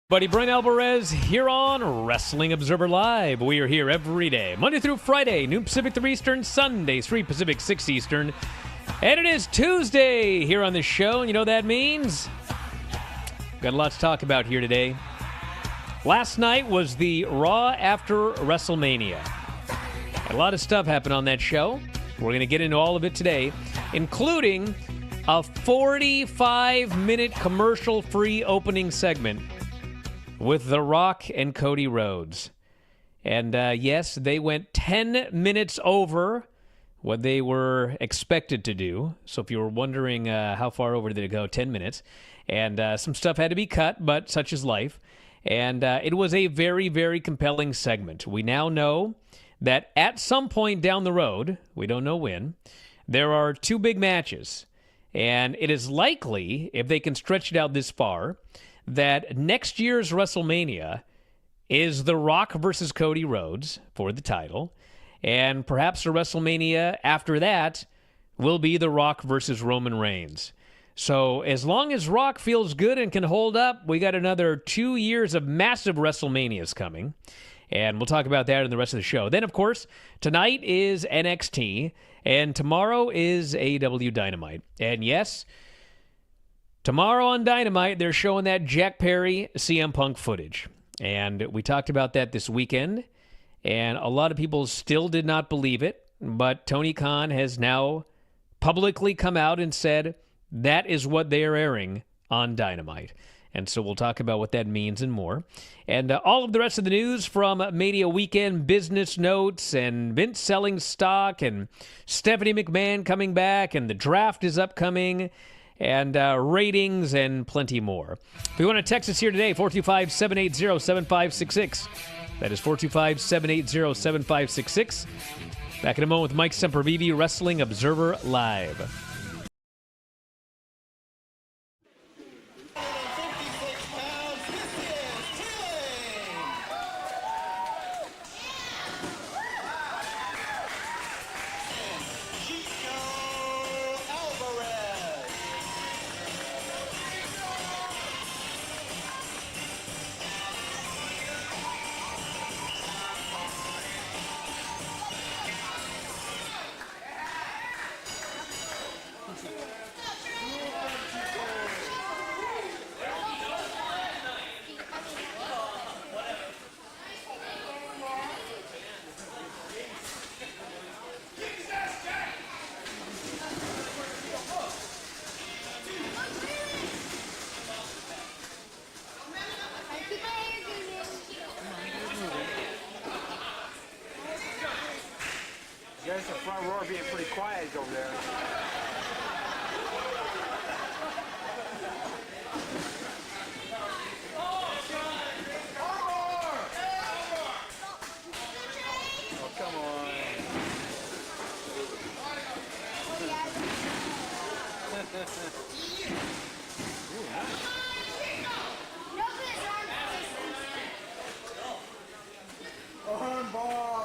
Buddy Bryan Alvarez here on Wrestling Observer Live. We are here every day, Monday through Friday, noon Pacific, 3 Eastern, Sunday, 3 Pacific, 6 Eastern. And it is Tuesday here on the show, and you know what that means? Got a lot to talk about here today. Last night was the Raw after WrestleMania. A lot of stuff happened on that show. We're going to get into all of it today, including a 45-minute commercial-free opening segment with The Rock and Cody Rhodes. And yes, they went 10 minutes over what they were expected to do. So if you were wondering how far over did it go, 10 minutes. And some stuff had to be cut, but such is life. And it was a very, very compelling segment. We now know that at some point down the road, we don't know when, there are two big matches. And it is likely, if they can stretch it out this far, that next year's WrestleMania is The Rock versus Cody Rhodes for the title, and perhaps the WrestleMania after that will be The Rock versus Roman Reigns. So as long as Rock feels good and can hold up, we got another 2 years of massive WrestleManias coming, and we'll talk about that in the rest of the show. Then, of course, tonight is NXT, and tomorrow is AEW Dynamite. And yes, tomorrow on Dynamite, they're showing that Jack Perry CM Punk footage. And we talked about that this weekend, and a lot of people still did not believe it, but Tony Khan has now publicly come out and said that is what they are airing on Dynamite. And so we'll talk about what that means and more. And all of the rest of the news from Mania Weekend, business notes, and Vince selling stock, and Stephanie McMahon coming back, and the draft is upcoming, and ratings, and plenty more. If you want to text us here today, 425-780-7566. That is 425-780-7566. Back in a moment with Mike Sempervive, Wrestling Observer Live. quiet over there. Oh, come on. Armbar!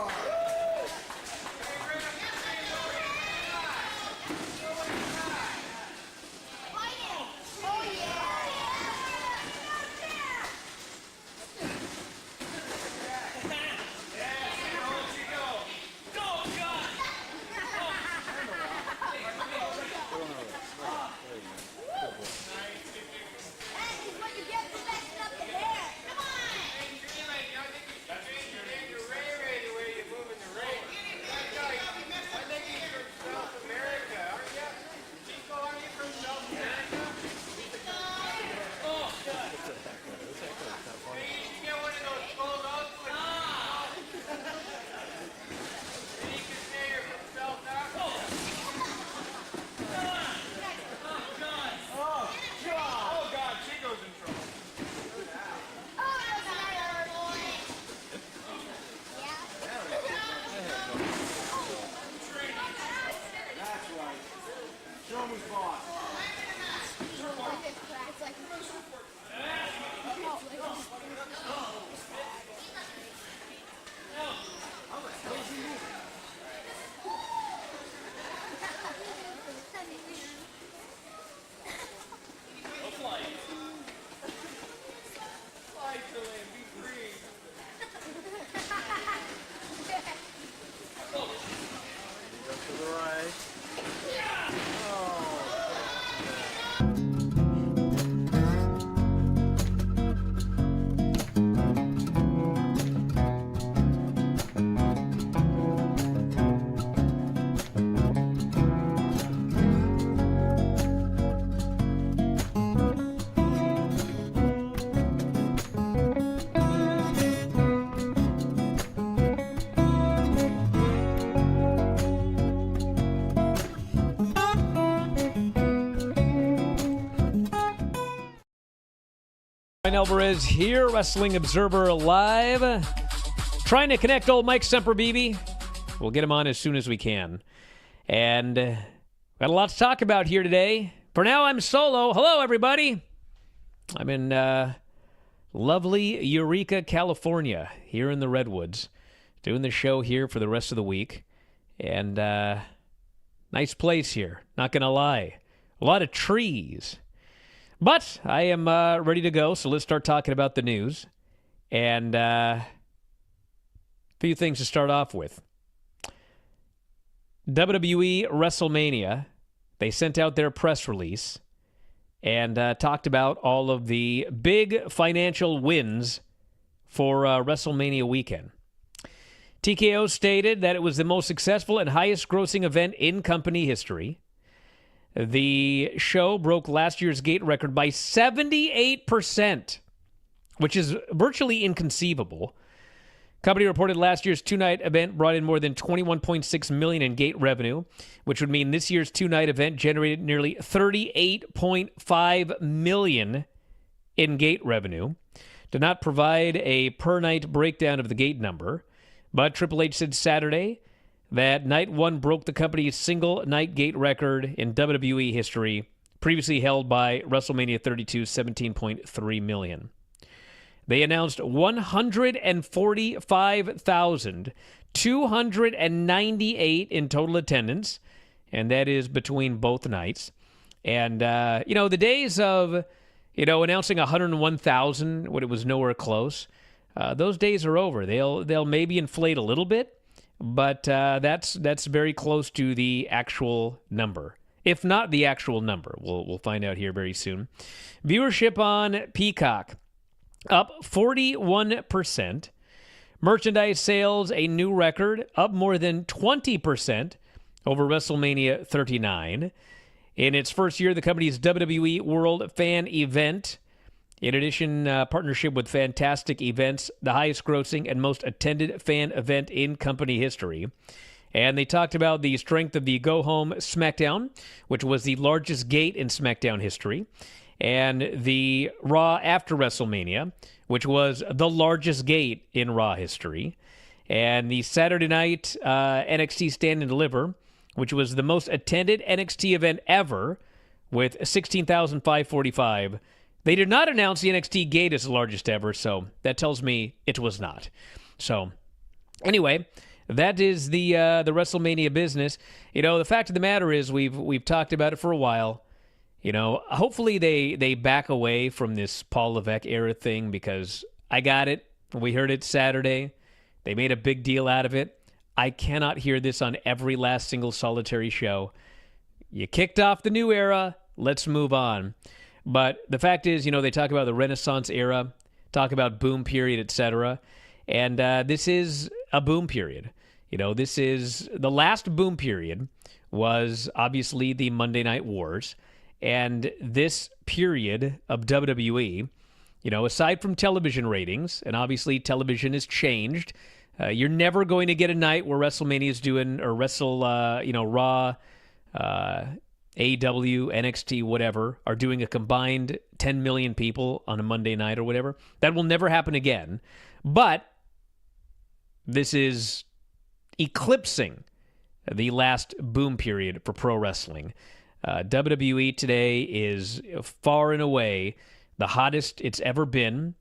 Bryan Alvarez here, Wrestling Observer Live. Trying to connect old Mike Sempervive. We'll get him on as soon as we can. And got a lot to talk about here today. For now, I'm solo. Hello, everybody. I'm in lovely Eureka, California, here in the Redwoods, doing the show here for the rest of the week. And nice place here, not going to lie. A lot of trees. But I am ready to go, so let's start talking about the news. And a few things to start off with. WWE WrestleMania, they sent out their press release and talked about all of the big financial wins for WrestleMania weekend. TKO stated that it was the most successful and highest-grossing event in company history. The show broke last year's gate record by 78%, which is virtually inconceivable. Company reported last year's two-night event brought in more than $21.6 million in gate revenue, which would mean this year's two-night event generated nearly $38.5 million in gate revenue. Did not provide a per-night breakdown of the gate number, but Triple H said Saturday that Night 1 broke the company's single-night gate record in WWE history, previously held by WrestleMania 32's $17.3 million. They announced 145,298 in total attendance, and that is between both nights. And, the days of, announcing 101,000 when it was nowhere close, those days are over. They'll maybe inflate a little bit, but that's very close to the actual number, if not the actual number. We'll find out here very soon. Viewership on Peacock up 41%. Merchandise sales a new record, up more than 20% over WrestleMania 39. In its first year, the company's WWE World Fan Event, in addition, partnership with Fantastic Events, the highest grossing and most attended fan event in company history. And they talked about the strength of the go-home SmackDown, which was the largest gate in SmackDown history, and the Raw after WrestleMania, which was the largest gate in Raw history, and the Saturday night NXT Stand and Deliver, which was the most attended NXT event ever with 16,545. They did not announce the NXT gate as the largest ever, so that tells me it was not. So, anyway, that is the WrestleMania business. You know, the fact of the matter is we've talked about it for a while. You know, hopefully they back away from this Paul Levesque era thing, because I got it. We heard it Saturday. They made a big deal out of it. I cannot hear this on every last single solitary show. You kicked off the new era. Let's move on. But the fact is, you know, they talk about the Renaissance era, talk about boom period, etc. And this is a boom period. You know, this is the last boom period was obviously the Monday Night Wars. And this period of WWE, you know, aside from television ratings, and obviously television has changed, you're never going to get a night where WrestleMania is doing, or Raw, AEW, NXT, whatever, are doing a combined 10 million people on a Monday night or whatever. That will never happen again. But this is eclipsing the last boom period for pro wrestling. WWE today is far and away the hottest it's ever been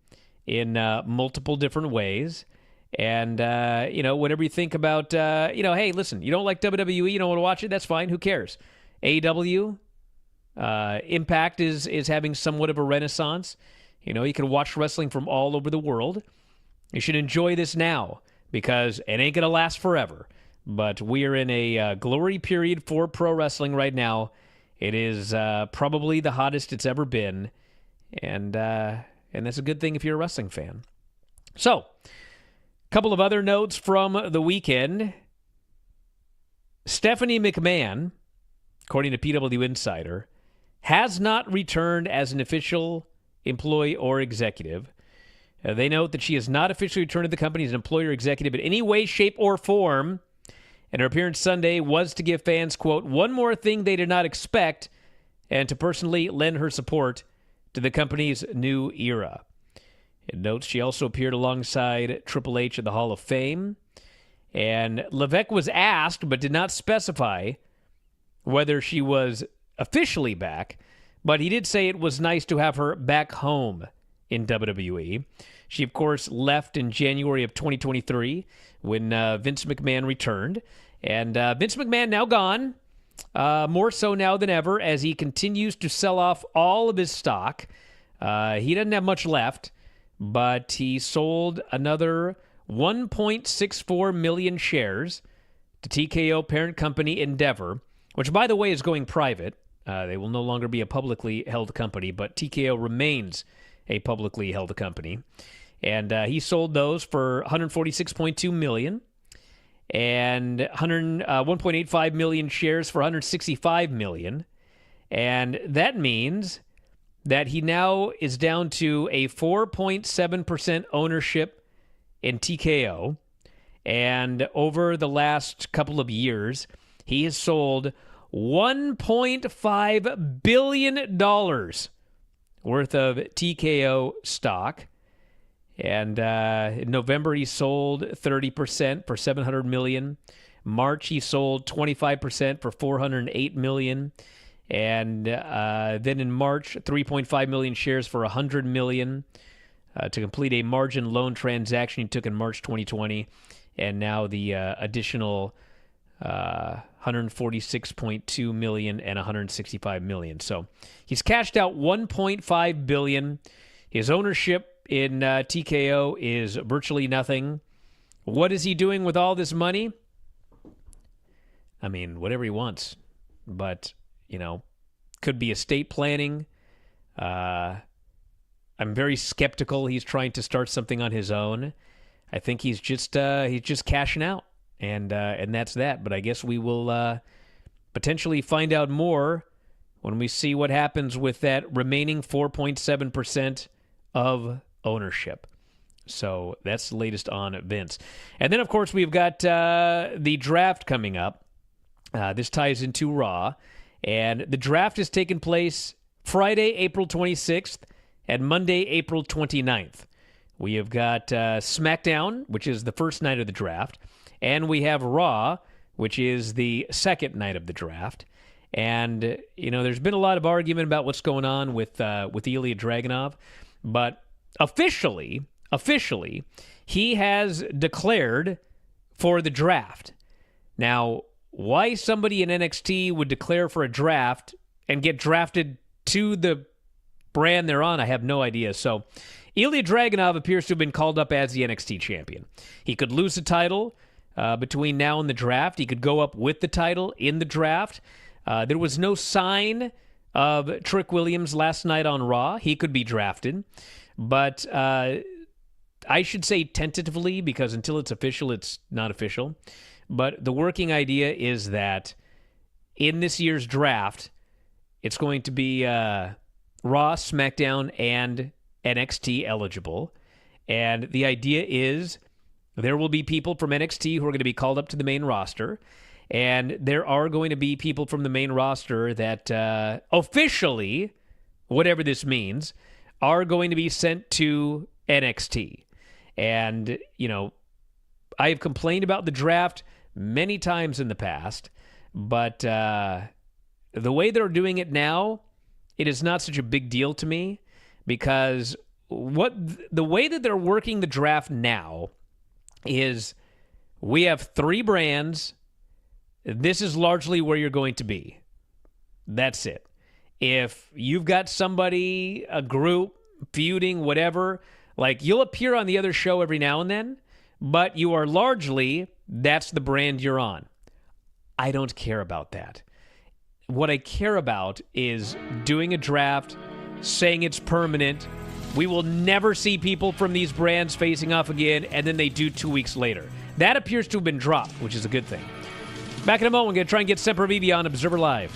in multiple different ways. And, whatever you think about, hey, listen, you don't like WWE, you don't want to watch it, that's fine, who cares? AEW, Impact is having somewhat of a renaissance. You know, you can watch wrestling from all over the world. You should enjoy this now, because it ain't going to last forever. But we are in a glory period for pro wrestling right now. It is probably the hottest it's ever been, and that's a good thing if you're a wrestling fan. So, a couple of other notes from the weekend. Stephanie McMahon, according to PW Insider, has not returned as an official employee or executive. They note that she has not officially returned to the company as an employee or executive in any way, shape, or form. And her appearance Sunday was to give fans, quote, one more thing they did not expect, and to personally lend her support to the company's new era. It notes she also appeared alongside Triple H at the Hall of Fame. And Levesque was asked, but did not specify whether she was officially back, but he did say it was nice to have her back home in WWE. She, of course, left in January of 2023 when Vince McMahon returned. And Vince McMahon now gone, more so now than ever, as he continues to sell off all of his stock. He doesn't have much left, but he sold another 1.64 million shares to TKO parent company Endeavor, which, by the way, is going private. They will no longer be a publicly held company, but TKO remains a publicly held company. And he sold those for $146.2 million and 1.85 million shares for $165 million. And that means that he now is down to a 4.7% ownership in TKO. And over the last couple of years, he has sold $1.5 billion worth of TKO stock. And in November, he sold 30% for $700 million. March, he sold 25% for $408 million. And then in March, 3.5 million shares for $100 million to complete a margin loan transaction he took in March 2020. And now the additional 146.2 million and 165 million. So he's cashed out 1.5 billion. His ownership in TKO is virtually nothing. What is he doing with all this money? I mean, whatever he wants. But, could be estate planning. I'm very skeptical he's trying to start something on his own. I think he's just cashing out. And that's that. But I guess we will potentially find out more when we see what happens with that remaining 4.7% of ownership. So that's the latest on Vince. And then, of course, we've got the draft coming up. This ties into Raw. And the draft is taking place Friday, April 26th, and Monday, April 29th. We have got SmackDown, which is the first night of the draft. And we have Raw, which is the second night of the draft. And, there's been a lot of argument about what's going on with Ilya Dragunov. But officially, he has declared for the draft. Now, why somebody in NXT would declare for a draft and get drafted to the brand they're on, I have no idea. So, Ilya Dragunov appears to have been called up as the NXT champion. He could lose the title between now and the draft. He could go up with the title in the draft. There was no sign of Trick Williams last night on Raw. He could be drafted. But I should say tentatively, because until it's official, it's not official. But the working idea is that in this year's draft, it's going to be Raw, SmackDown, and NXT eligible. And the idea is there will be people from NXT who are going to be called up to the main roster. And there are going to be people from the main roster that officially, whatever this means, are going to be sent to NXT. And, I have complained about the draft many times in the past, but the way they're doing it now, it is not such a big deal to me, because the way that they're working the draft now is we have 3 brands. This is largely where you're going to be. That's it. If you've got somebody, a group, feuding, whatever, like you'll appear on the other show every now and then, but you are largely, that's the brand you're on. I don't care about that. What I care about is doing a draft, saying it's permanent. We will never see people from these brands facing off again, and then they do 2 weeks later. That appears to have been dropped, which is a good thing. Back in a moment, we're going to try and get Sempervive on Observer Live.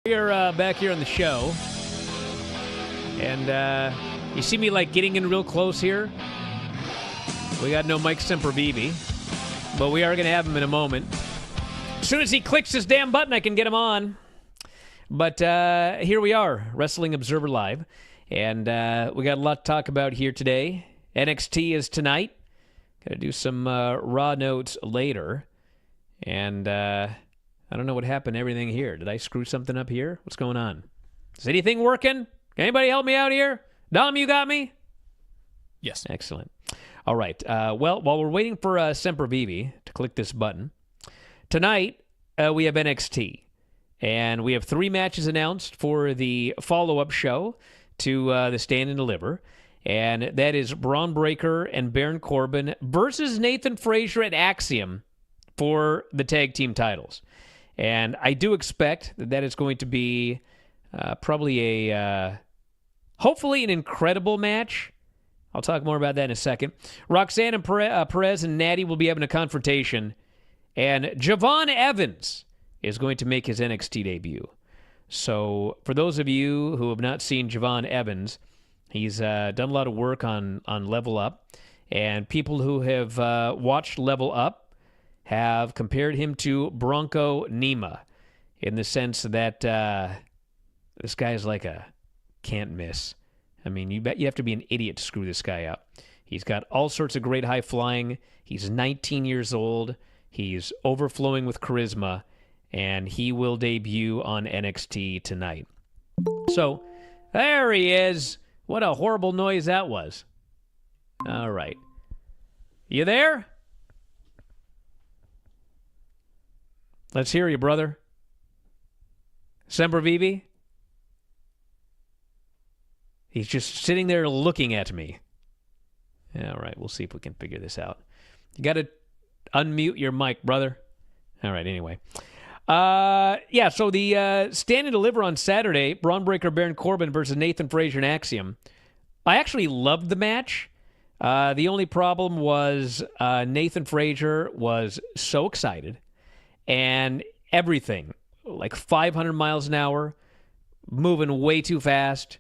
We're back here on the show, and you see me like getting in real close here. We got no Mike Sempervive, but we are going to have him in a moment. As soon as he clicks this damn button, I can get him on. But here we are, Wrestling Observer Live, and we got a lot to talk about here today. NXT is tonight. Got to do some Raw notes later, and I don't know what happened to everything here. Did I screw something up here? What's going on? Is anything working? Can anybody help me out here? Dom, you got me? Yes. Excellent. All right. Well, while we're waiting for Sempervive to click this button, tonight we have NXT. And we have 3 matches announced for the follow-up show to the Stand and Deliver. And that is Braun Breaker and Baron Corbin versus Nathan Frazier at Axiom for the tag team titles. And I do expect that is going to be probably hopefully an incredible match. I'll talk more about that in a second. Roxanne and Perez and Natty will be having a confrontation. And Javon Evans is going to make his NXT debut. So for those of you who have not seen Javon Evans, he's done a lot of work on Level Up. And people who have watched Level Up have compared him to Bronco Nima in the sense that this guy is like a can't miss. I mean, you have to be an idiot to screw this guy up. He's got all sorts of great high flying. He's 19 years old. He's overflowing with charisma, and he will debut on NXT tonight. So, there he is. What a horrible noise that was. All right. You there? Let's hear you, brother. Sempervive? He's just sitting there looking at me. All right, we'll see if we can figure this out. You got to unmute your mic, brother. All right, anyway. So the Stand and Deliver on Saturday, Braun Breaker, Baron Corbin versus Nathan Frazier and Axiom. I actually loved the match. The only problem was Nathan Frazier was so excited. And everything, like 500 miles an hour, moving way too fast.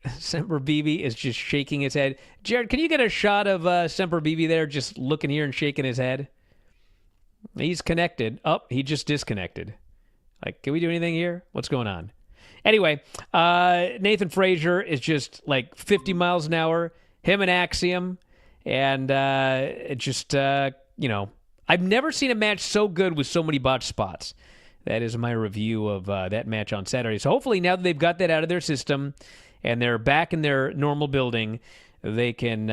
Sempervive is just shaking his head. Jared, can you get a shot of Sempervive there just looking here and shaking his head? He's connected. Oh, he just disconnected. Like, can we do anything here? What's going on? Anyway, Nathan Frazier is just like 50 miles an hour. Him and Axiom. And I've never seen a match so good with so many botched spots. That is my review of that match on Saturday. So hopefully now that they've got that out of their system and they're back in their normal building, they can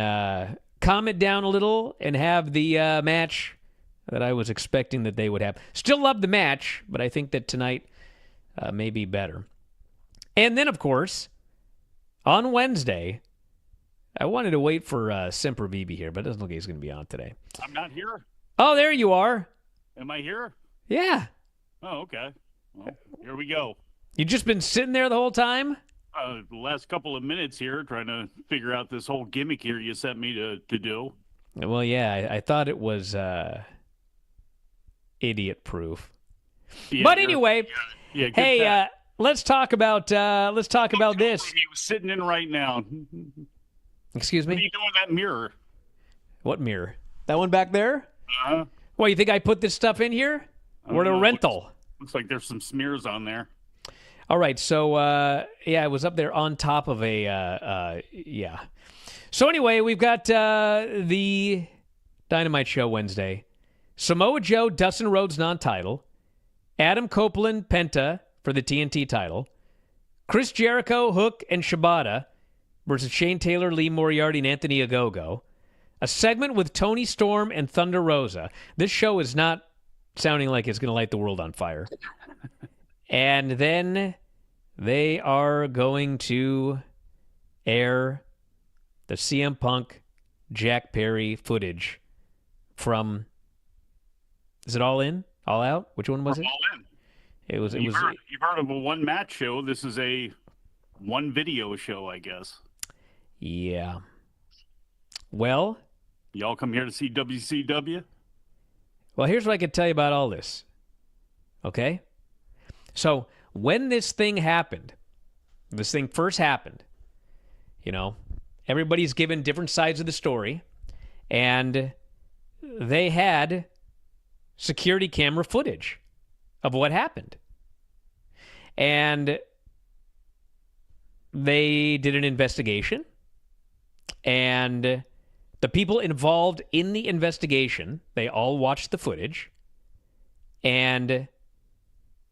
calm it down a little and have the match that I was expecting that they would have. Still love the match, but I think that tonight may be better. And then, of course, on Wednesday, I wanted to wait for Sempervive here, but it doesn't look like he's going to be on today. I'm not here. Oh, there you are. Am I here? Yeah. Oh, okay. Well, here we go. You just been sitting there the whole time? The last couple of minutes here trying to figure out this whole gimmick here you sent me to do. Well, yeah, I thought it was idiot-proof. Yeah, but anyway, hey, let's talk about this. He was sitting in right now. Excuse me? What are you doing with that mirror? What mirror? That one back there? Uh-huh. Well, you think I put this stuff in here? Or a rental? Looks like there's some smears on there. All right, so, it was up there on top of a, So anyway, we've got the Dynamite show Wednesday. Samoa Joe, Dustin Rhodes non-title, Adam Copeland, Penta for the TNT title, Chris Jericho, Hook, and Shibata versus Shane Taylor, Lee Moriarty, and Anthony Ogogo. A segment with Tony Storm and Thunder Rosa. This show is not sounding like it's going to light the world on fire. And then they are going to air the CM Punk Jack Perry footage from, is it All In? All Out? Which one was it? All In. You've heard of a one-match show. This is a one-video show, I guess. Yeah. Well, y'all come here to see WCW? Well, here's what I can tell you about all this. Okay? So, when this thing first happened, everybody's given different sides of the story, and they had security camera footage of what happened. And they did an investigation, and the people involved in the investigation, they all watched the footage, and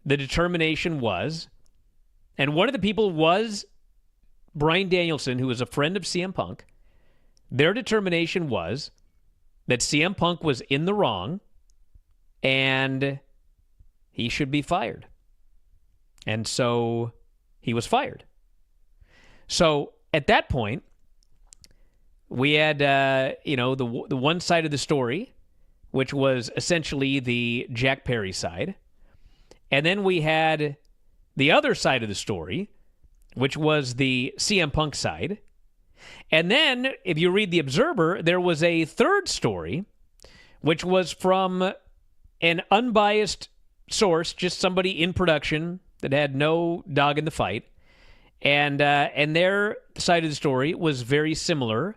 the determination was, and one of the people was Bryan Danielson, who was a friend of CM Punk. Their determination was that CM Punk was in the wrong and he should be fired. And so he was fired. So at that point, we had, the one side of the story, which was essentially the Jack Perry side. And then we had the other side of the story, which was the CM Punk side. And then, if you read The Observer, there was a third story, which was from an unbiased source, just somebody in production that had no dog in the fight. And their side of the story was very similar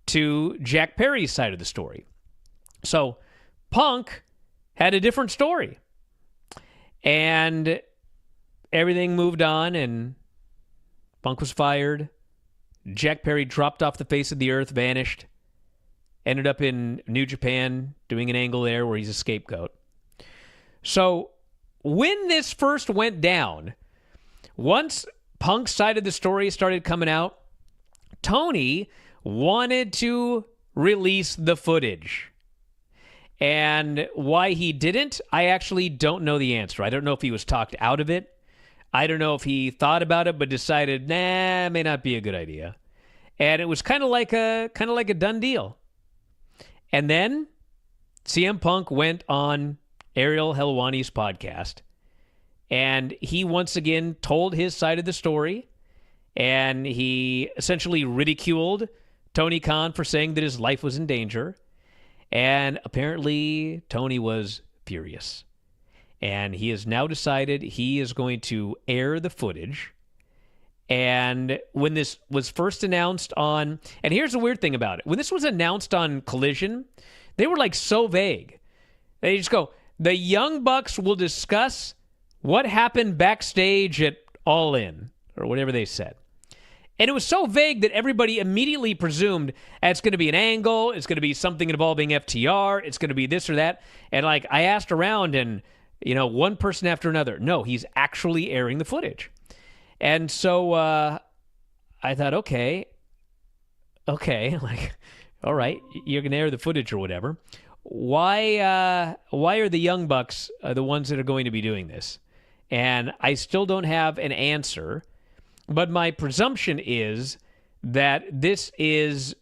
to Jack Perry's side of the story. So, Punk had a different story. And everything moved on, and Punk was fired. Jack Perry dropped off the face of the earth, vanished, ended up in New Japan doing an angle there where he's a scapegoat. So when this first went down, once Punk's side of the story started coming out, Tony wanted to release the footage. And why he didn't, I actually don't know the answer. I don't know if he was talked out of it. I don't know if he thought about it but decided, nah, may not be a good idea. And it was kind of like a done deal. And then CM Punk went on Ariel Helwani's podcast, and he once again told his side of the story, and he essentially ridiculed Tony Khan for saying that his life was in danger. And apparently, Tony was furious. And he has now decided he is going to air the footage. And when this was first announced on... And here's the weird thing about it. When this was announced on Collision, they were like so vague. They just go, the Young Bucks will discuss what happened backstage at All In, or whatever they said. And it was so vague that everybody immediately presumed it's going to be an angle, it's going to be something involving FTR, it's going to be this or that. And like I asked around, and one person after another, no, he's actually airing the footage. And so I thought, okay, like, all right, you're going to air the footage or whatever. Why are the Young Bucks the ones that are going to be doing this? And I still don't have an answer. But my presumption is that this is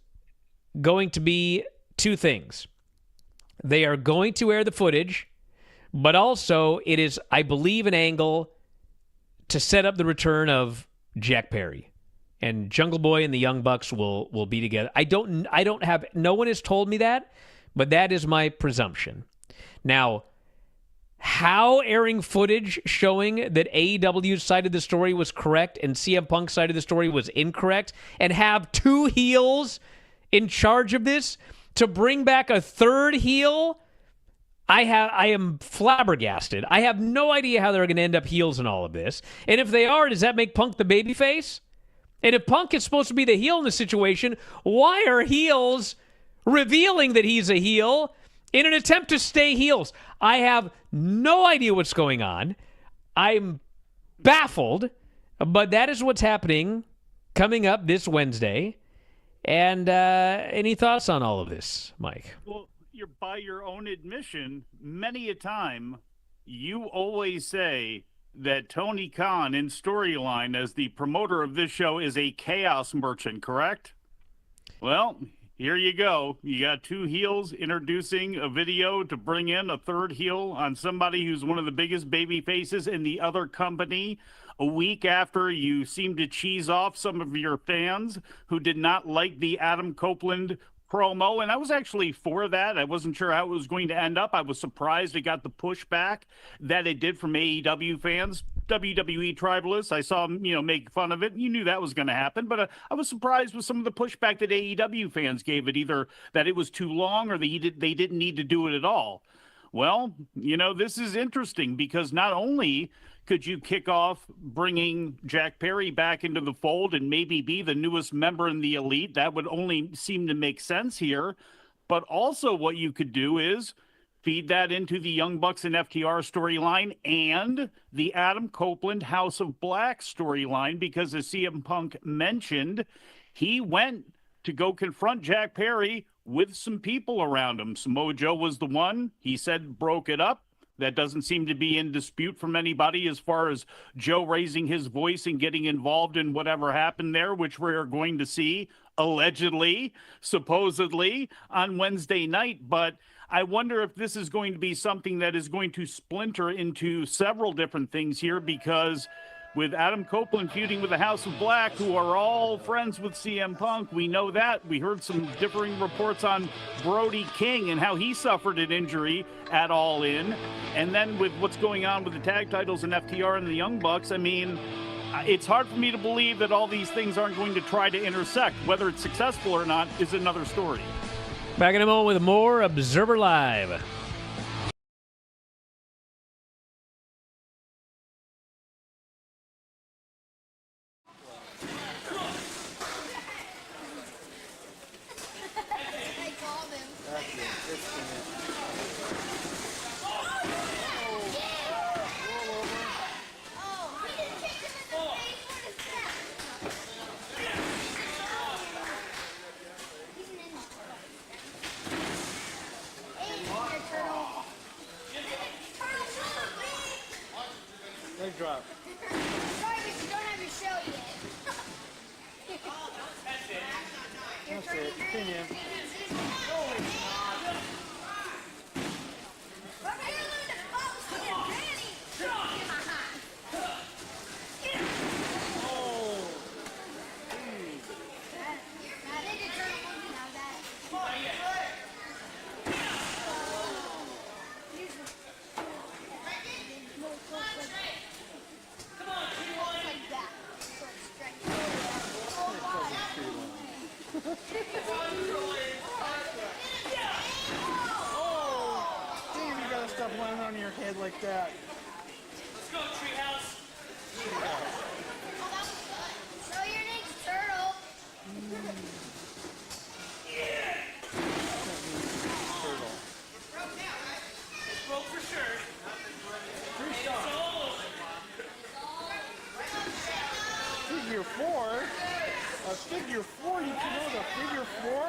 going to be two things. They are going to air the footage, but also it is, I believe, an angle to set up the return of Jack Perry. And Jungle Boy and the Young Bucks will be together. No one has told me that, but that is my presumption. Now, how airing footage showing that AEW's side of the story was correct and CM Punk's side of the story was incorrect, and have two heels in charge of this to bring back a third heel, I am flabbergasted. I have no idea how they're going to end up heels in all of this. And if they are, does that make Punk the babyface? And if Punk is supposed to be the heel in the situation, why are heels revealing that he's a heel in an attempt to stay heels. I have no idea what's going on. I'm baffled, but that is what's happening coming up this Wednesday. And any thoughts on all of this, Mike? Well, you're by your own admission, many a time, you always say that Tony Khan in storyline as the promoter of this show is a chaos merchant, correct? Well, here you go. You got two heels introducing a video to bring in a third heel on somebody who's one of the biggest baby faces in the other company. A week after you seem to cheese off some of your fans who did not like the Adam Copeland promo, and I was actually for that. I wasn't sure how it was going to end up. I was surprised it got the pushback that it did from AEW fans. WWE tribalists, I saw them, make fun of it. You knew that was going to happen, but I was surprised with some of the pushback that AEW fans gave it, either that it was too long or they didn't need to do it at all. Well, this is interesting because not only could you kick off bringing Jack Perry back into the fold and maybe be the newest member in the Elite, that would only seem to make sense here, but also what you could do is feed that into the Young Bucks and FTR storyline and the Adam Copeland House of Black storyline, because as CM Punk mentioned, he went to go confront Jack Perry with some people around him. Samoa Joe was the one, he said, broke it up. That doesn't seem to be in dispute from anybody as far as Joe raising his voice and getting involved in whatever happened there, which we're going to see allegedly, supposedly on Wednesday night. But I wonder if this is going to be something that is going to splinter into several different things here, because with Adam Copeland feuding with the House of Black, who are all friends with CM Punk, we know that. We heard some differing reports on Brody King and how he suffered an injury at All In. And then with what's going on with the tag titles and FTR and the Young Bucks, I mean, it's hard for me to believe that all these things aren't going to try to intersect. Whether it's successful or not is another story. Back in a moment with more Observer Live. Leg drop. Sorry, but you don't have your shell yet. That's it. Opinion. Damn, you gotta stop landing on your head like that. Let's go, Treehouse. So your name's Turtle. It's broke for sure. Figure four? A figure four? You can know the figure four?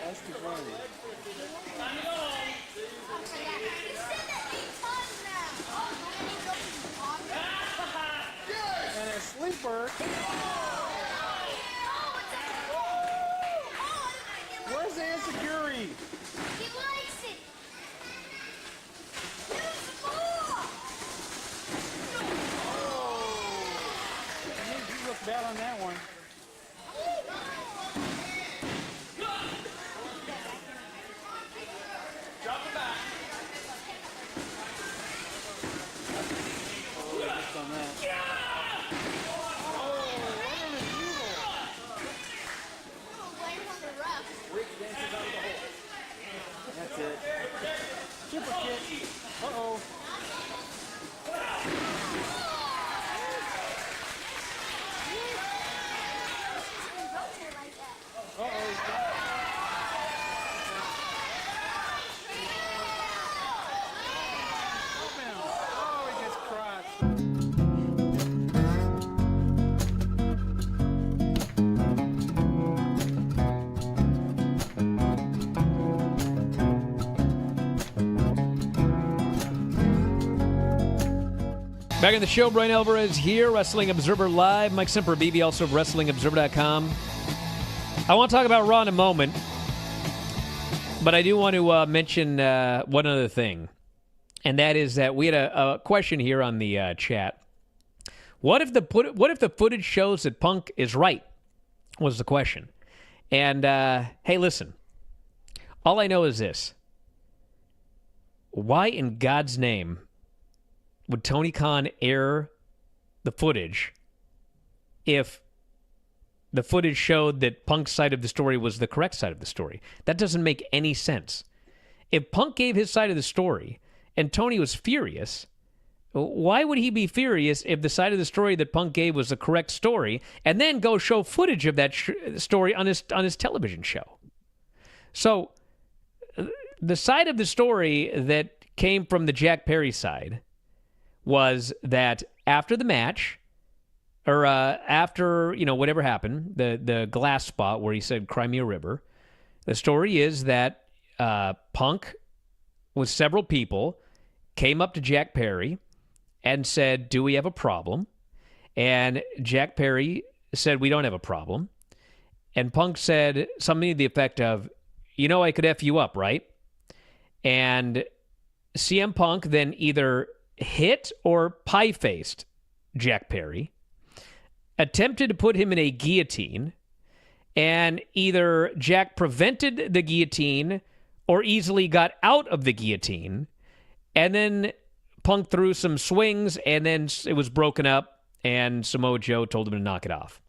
That's too funny. You said that 8 times now. And a sleeper. Super kick. Uh-oh. Oh, he gets crushed. Back in the show, Bryan Alvarez here, Wrestling Observer Live. Mike Sempervive, also of WrestlingObserver.com. I want to talk about Raw in a moment, but I do want to mention one other thing, and that is that we had a question here on the chat. What if the footage shows that Punk is right? Was the question. And hey, listen. All I know is this: why in God's name would Tony Khan air the footage if the footage showed that Punk's side of the story was the correct side of the story? That doesn't make any sense. If Punk gave his side of the story and Tony was furious, why would he be furious if the side of the story that Punk gave was the correct story and then go show footage of that story on his television show? So the side of the story that came from the Jack Perry side was that after the match, or after, whatever happened, the glass spot where he said Crimea River, the story is that Punk, with several people, came up to Jack Perry and said, do we have a problem? And Jack Perry said, we don't have a problem. And Punk said something to the effect of, I could F you up, right? And CM Punk then either hit or pie-faced Jack Perry, attempted to put him in a guillotine, and either Jack prevented the guillotine or easily got out of the guillotine, and then Punk threw some swings, and then it was broken up, and Samoa Joe told him to knock it off.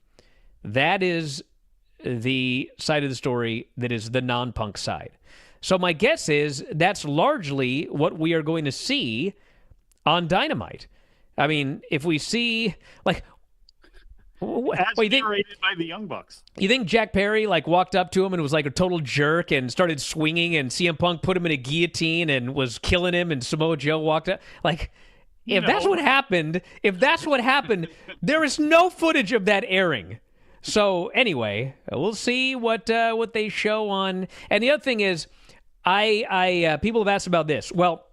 That is the side of the story that is the non-Punk side. So my guess is that's largely what we are going to see on Dynamite. I mean, if we see, as narrated by the Young Bucks. You think Jack Perry walked up to him and was like a total jerk and started swinging, and CM Punk put him in a guillotine and was killing him, and Samoa Joe walked up? If that's what happened, there is no footage of that airing. So anyway, we'll see what they show on. And the other thing is, people have asked about this. Well,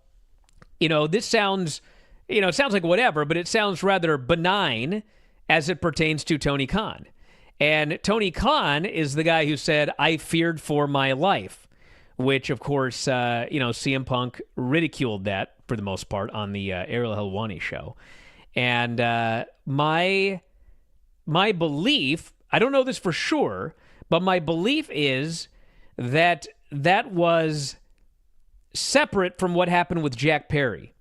this sounds, it sounds like whatever, but it sounds rather benign as it pertains to Tony Khan. And Tony Khan is the guy who said, I feared for my life, which, of course, CM Punk ridiculed that for the most part on the Ariel Helwani show. And my belief, I don't know this for sure, but my belief is that was separate from what happened with Jack Perry.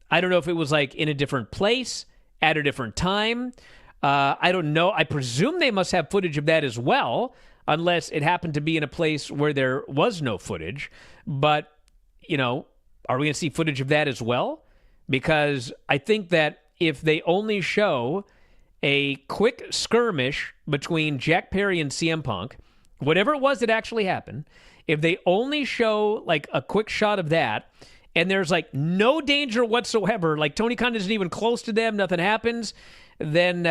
I don't know if it was in a different place, at a different time. I don't know. I presume they must have footage of that as well, unless it happened to be in a place where there was no footage. But, are we going to see footage of that as well? Because I think that if they only show a quick skirmish between Jack Perry and CM Punk, whatever it was that actually happened, if they only show a quick shot of that, and there's no danger whatsoever, Tony Khan isn't even close to them, nothing happens, then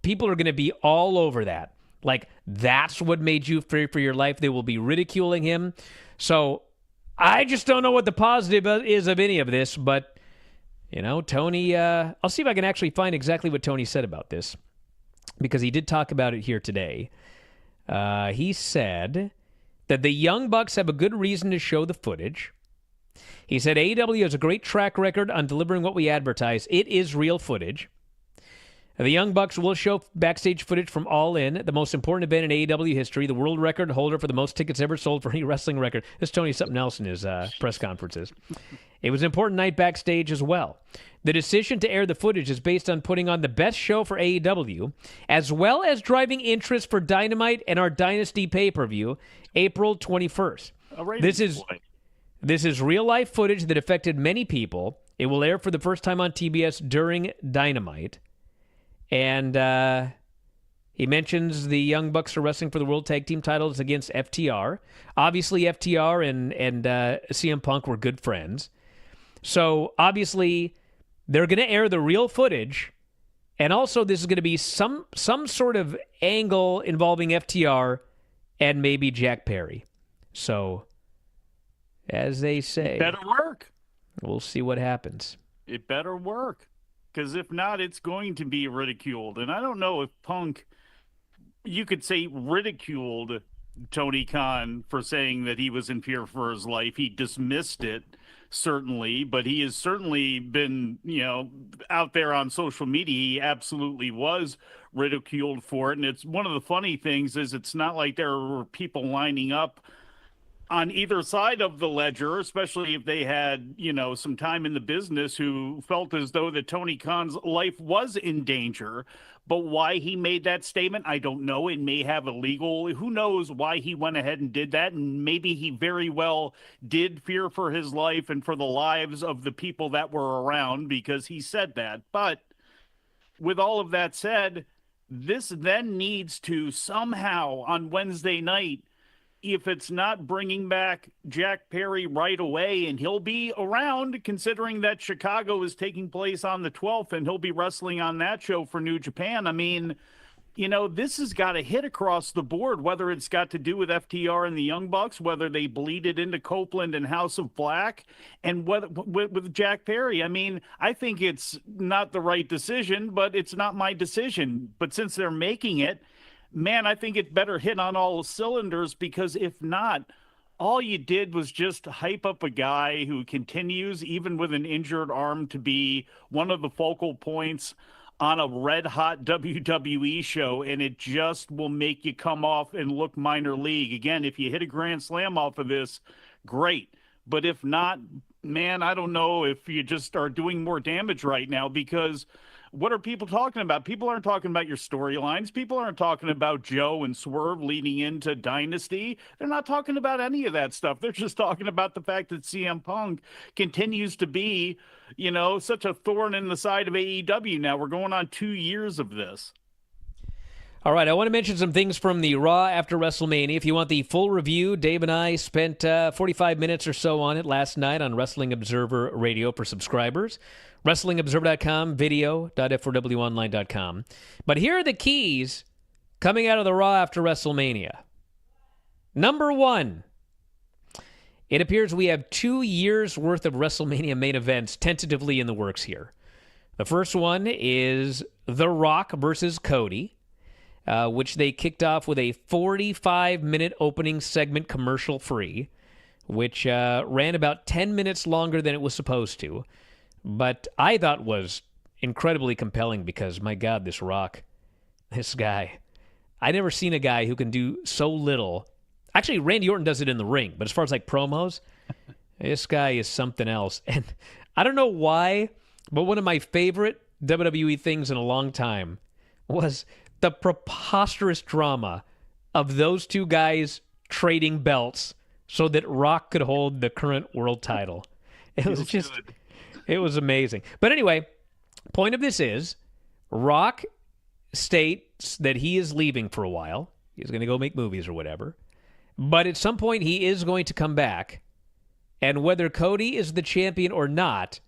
people are going to be all over that. That's what made you fear for your life. They will be ridiculing him. So I just don't know what the positive is of any of this, but Tony, I'll see if I can actually find exactly what Tony said about this, because he did talk about it here today. He said that the Young Bucks have a good reason to show the footage. He said AEW has a great track record on delivering what we advertise. It is real footage. The Young Bucks will show backstage footage from All In, the most important event in AEW history, the world record holder for the most tickets ever sold for any wrestling record. This is Tony something else in his press conferences. It was an important night backstage as well. The decision to air the footage is based on putting on the best show for AEW, as well as driving interest for Dynamite and our Dynasty pay-per-view, April 21st. This is real-life footage that affected many people. It will air for the first time on TBS during Dynamite. And he mentions the Young Bucks are wrestling for the World Tag Team titles against FTR. Obviously, FTR and CM Punk were good friends. So, obviously, they're going to air the real footage. And also, this is going to be some sort of angle involving FTR and maybe Jack Perry. So, as they say, It better work. We'll see what happens. It better work. Because if not, it's going to be ridiculed. And I don't know if Punk, you could say, ridiculed Tony Khan for saying that he was in fear for his life. He dismissed it, certainly, but he has certainly been, out there on social media. He absolutely was ridiculed for it. And it's one of the funny things is it's not like there were people lining up on either side of the ledger, especially if they had, some time in the business, who felt as though that Tony Khan's life was in danger. But why he made that statement, I don't know. It may have a legal, who knows why he went ahead and did that. And maybe he very well did fear for his life and for the lives of the people that were around because he said that. But with all of that said, this then needs to somehow on Wednesday night, if it's not bringing back Jack Perry right away, and he'll be around considering that Chicago is taking place on the 12th and he'll be wrestling on that show for New Japan. I mean, this has got to hit across the board, whether it's got to do with FTR and the Young Bucks, whether they bleed it into Copeland and House of Black, and whether with Jack Perry. I mean, I think it's not the right decision, but it's not my decision. But since they're making it, man, I think it better hit on all cylinders, because if not, all you did was just hype up a guy who continues, even with an injured arm, to be one of the focal points on a red-hot WWE show, and it just will make you come off and look minor league. Again, if you hit a grand slam off of this, great. But if not, man, I don't know if you just are doing more damage right now, because what are people talking about? People aren't talking about your storylines. People aren't talking about Joe and Swerve leading into Dynasty. They're not talking about any of that stuff. They're just talking about the fact that CM Punk continues to be, such a thorn in the side of AEW now. We're going on 2 years of this. All right, I want to mention some things from the Raw after WrestleMania. If you want the full review, Dave and I spent 45 minutes or so on it last night on Wrestling Observer Radio for subscribers. WrestlingObserver.com, video.f4wonline.com. But here are the keys coming out of the Raw after WrestleMania. Number one, it appears we have 2 years' worth of WrestleMania main events tentatively in the works here. The first one is The Rock versus Cody, which they kicked off with a 45-minute opening segment commercial-free, which ran about 10 minutes longer than it was supposed to. But I thought was incredibly compelling because, my God, this Rock, this guy. I've never seen a guy who can do so little. Actually, Randy Orton does it in the ring, but as far as like promos, this guy is something else. And I don't know why, but one of my favorite WWE things in a long time was the preposterous drama of those two guys trading belts so that Rock could hold the current world title. It was just... good. It was amazing. But anyway, point of this is, Rock states that he is leaving for a while. He's going to go make movies or whatever. But at some point, he is going to come back. And whether Cody is the champion or not,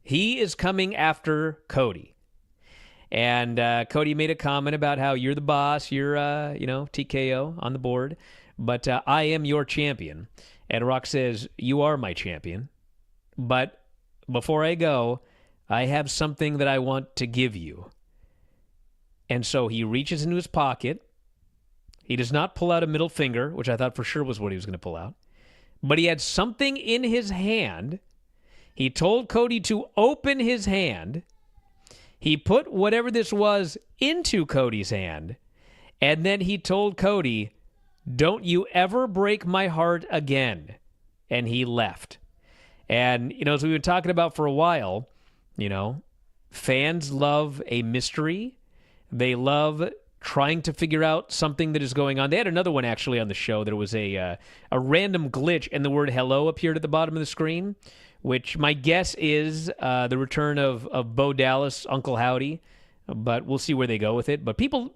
he is coming after Cody. And Cody made a comment about how you're the boss, you're, TKO on the board, but I am your champion. And Rock says, you are my champion, but before I go, I have something that I want to give you. And so he reaches into his pocket. He does not pull out a middle finger, which I thought for sure was what he was going to pull out. But he had something in his hand. He told Cody to open his hand. He put whatever this was into Cody's hand. And then he told Cody, don't you ever break my heart again. And he left. And, as we've been talking about for a while, fans love a mystery. They love trying to figure out something that is going on. They had another one actually on the show. There was a random glitch and the word hello appeared at the bottom of the screen, which my guess is the return of Bo Dallas, Uncle Howdy, but we'll see where they go with it. But people,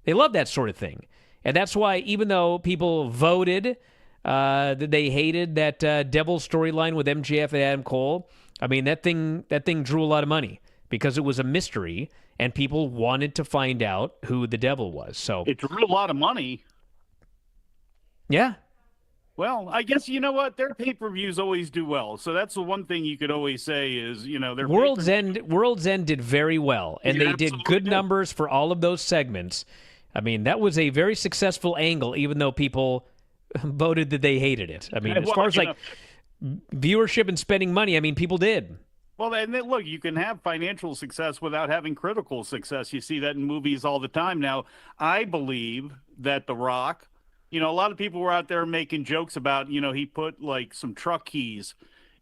they love that sort of thing. And that's why even though people voted that they hated that Devil storyline with MJF and Adam Cole, I mean, that thing drew a lot of money because it was a mystery and people wanted to find out who the Devil was. So it drew a lot of money. Yeah. Well, I guess you know what? Their pay-per-views always do well. So that's the one thing you could always say is, their World's End did very well, and they did good numbers for all of those segments. I mean, that was a very successful angle, even though people voted that they hated it. I mean, as far as viewership and spending money, I mean, people did. Well, and look, you can have financial success without having critical success. You see that in movies all the time. Now, I believe that The Rock, a lot of people were out there making jokes about, he put like some truck keys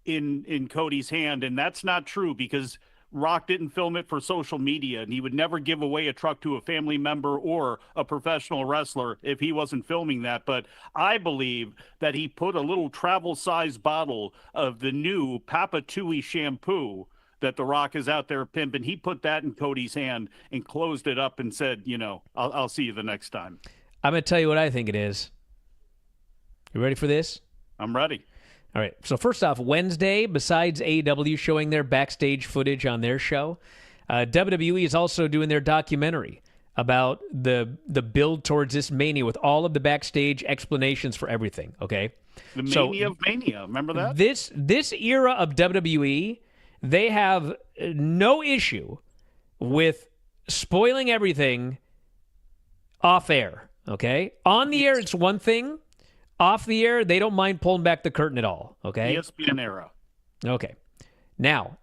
in Cody's hand, and that's not true because Rock didn't film it for social media, and he would never give away a truck to a family member or a professional wrestler if he wasn't filming that. But I believe that he put a little travel-sized bottle of the new Papa Tui shampoo that The Rock is out there pimping. He put that in Cody's hand and closed it up and said, I'll see you the next time. I'm going to tell you what I think it is. You ready for this? I'm ready. All right, so first off, Wednesday, besides AEW showing their backstage footage on their show, WWE is also doing their documentary about the build towards this Mania with all of the backstage explanations for everything, okay? The Mania of Mania, remember that? This era of WWE, they have no issue with spoiling everything off air, okay? On the air, it's one thing. Off the air, they don't mind pulling back the curtain at all, okay? ESPN era. Okay. Now,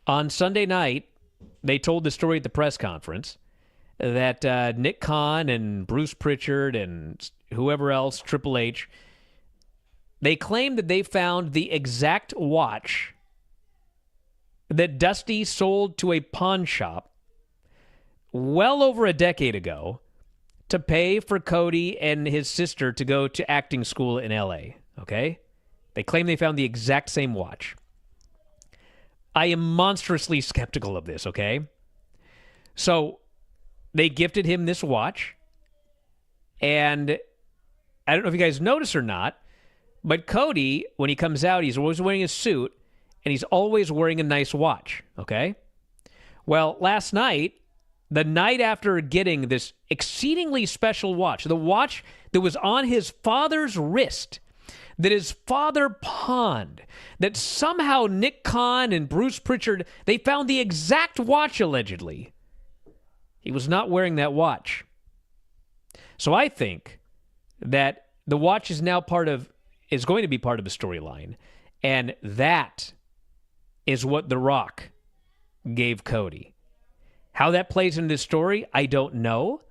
on Sunday night, they told the story at the press conference that Nick Khan and Bruce Pritchard and whoever else, Triple H, they claimed that they found the exact watch that Dusty sold to a pawn shop well over a decade ago to pay for Cody and his sister to go to acting school in L.A., okay? They claim they found the exact same watch. I am monstrously skeptical of this, okay? So they gifted him this watch, and I don't know if you guys notice or not, but Cody, when he comes out, he's always wearing a suit, and he's always wearing a nice watch, okay? Well, last night, the night after getting this exceedingly special watch, the watch that was on his father's wrist, that his father pawned, that somehow Nick Khan and Bruce Pritchard, they found the exact watch, allegedly. He was not wearing that watch. So I think that the watch is now is going to be part of the storyline, and that is what The Rock gave Cody. How that plays into this story, I don't know,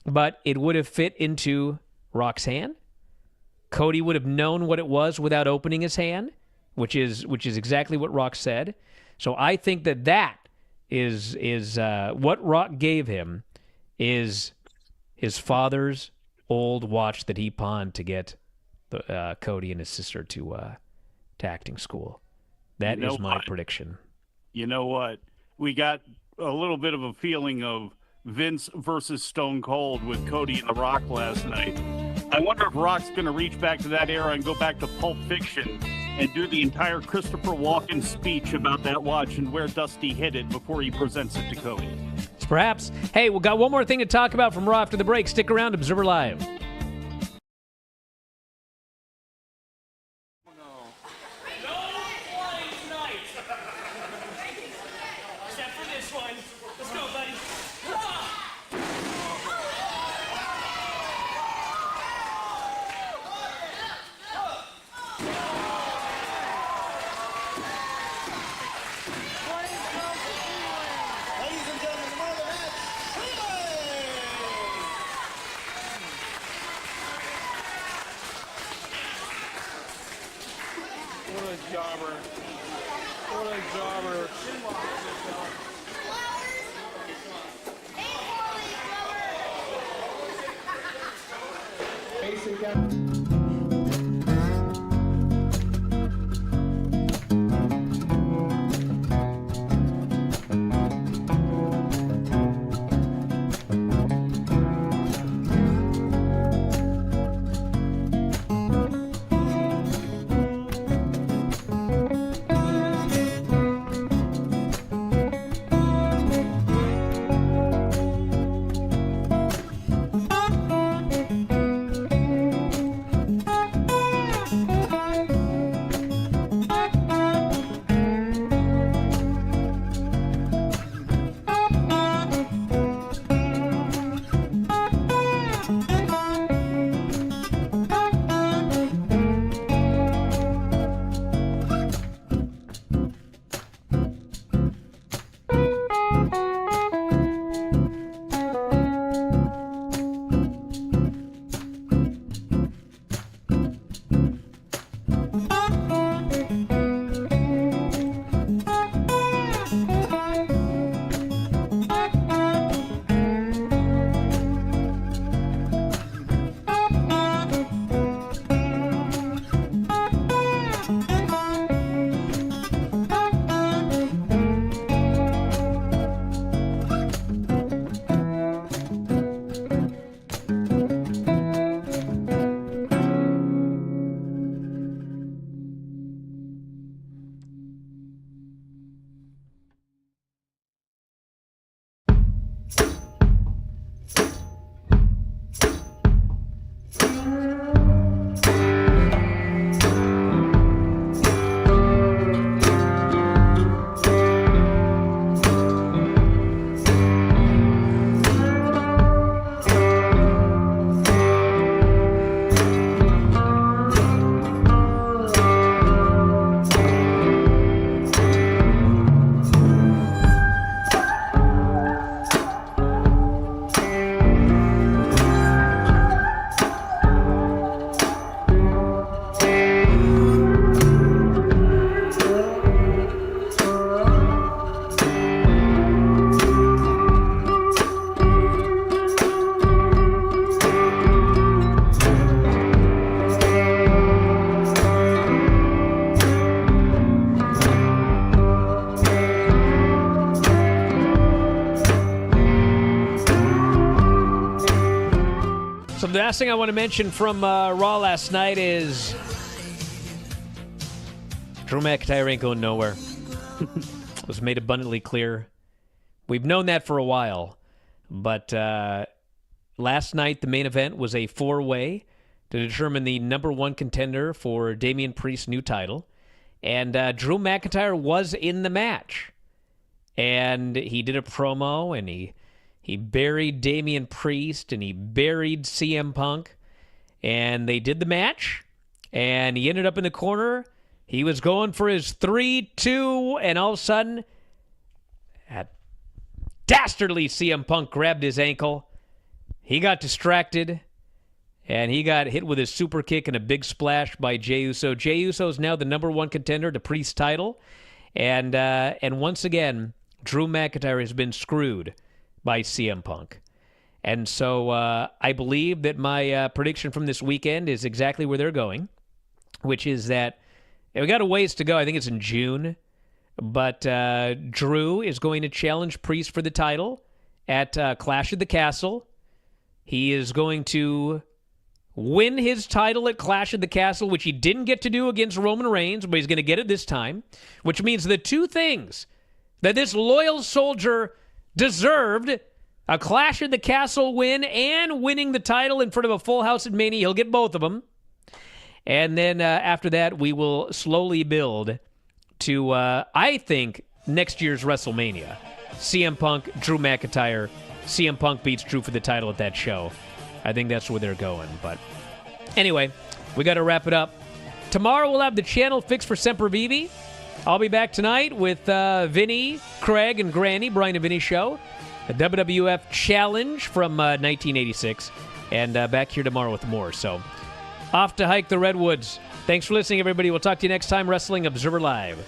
but it would have fit into Rock's hand. Cody would have known what it was without opening his hand, which is exactly what Rock said. So I think that is what Rock gave him is his father's old watch that he pawned to get Cody and his sister to acting school. That is my prediction. You know what? We got a little bit of a feeling of Vince versus Stone Cold with Cody and The Rock last night. I wonder if Rock's going to reach back to that era and go back to Pulp Fiction and do the entire Christopher Walken speech about that watch and where Dusty hid it before he presents it to Cody. Perhaps. Hey, we've got one more thing to talk about from Raw after the break. Stick around, Observer Live. So the last thing I want to mention from Raw last night is Drew McIntyre ain't going nowhere. It was made abundantly clear. We've known that for a while. But last night, the main event was a 4-way to determine the number one contender for Damian Priest's new title. And Drew McIntyre was in the match. And he did a promo, and he buried Damian Priest, and he buried CM Punk. And they did the match, and he ended up in the corner. He was going for his 3-2, and all of a sudden, that dastardly CM Punk grabbed his ankle. He got distracted, and he got hit with his super kick and a big splash by Jey Uso. Jey Uso is now the number one contender to Priest's title. And once again, Drew McIntyre has been screwed by CM Punk. And so I believe that my prediction from this weekend is exactly where they're going, which is that we got a ways to go. I think it's in June. But Drew is going to challenge Priest for the title at Clash of the Castle. He is going to win his title at Clash of the Castle, which he didn't get to do against Roman Reigns, but he's going to get it this time, which means the two things that this loyal soldier deserved, a Clash of the Castle win and winning the title in front of a full house at Mania. He'll get both of them. And then after that, we will slowly build to, I think, next year's WrestleMania. CM Punk, Drew McIntyre. CM Punk beats Drew for the title at that show. I think that's where they're going. But anyway, we got to wrap it up. Tomorrow we'll have the channel fixed for Sempervive. I'll be back tonight with Vinny, Craig, and Granny, Bryan and Vinny Show. A WWF Challenge from 1986. And back here tomorrow with more. So, off to hike the Redwoods. Thanks for listening, everybody. We'll talk to you next time, Wrestling Observer Live.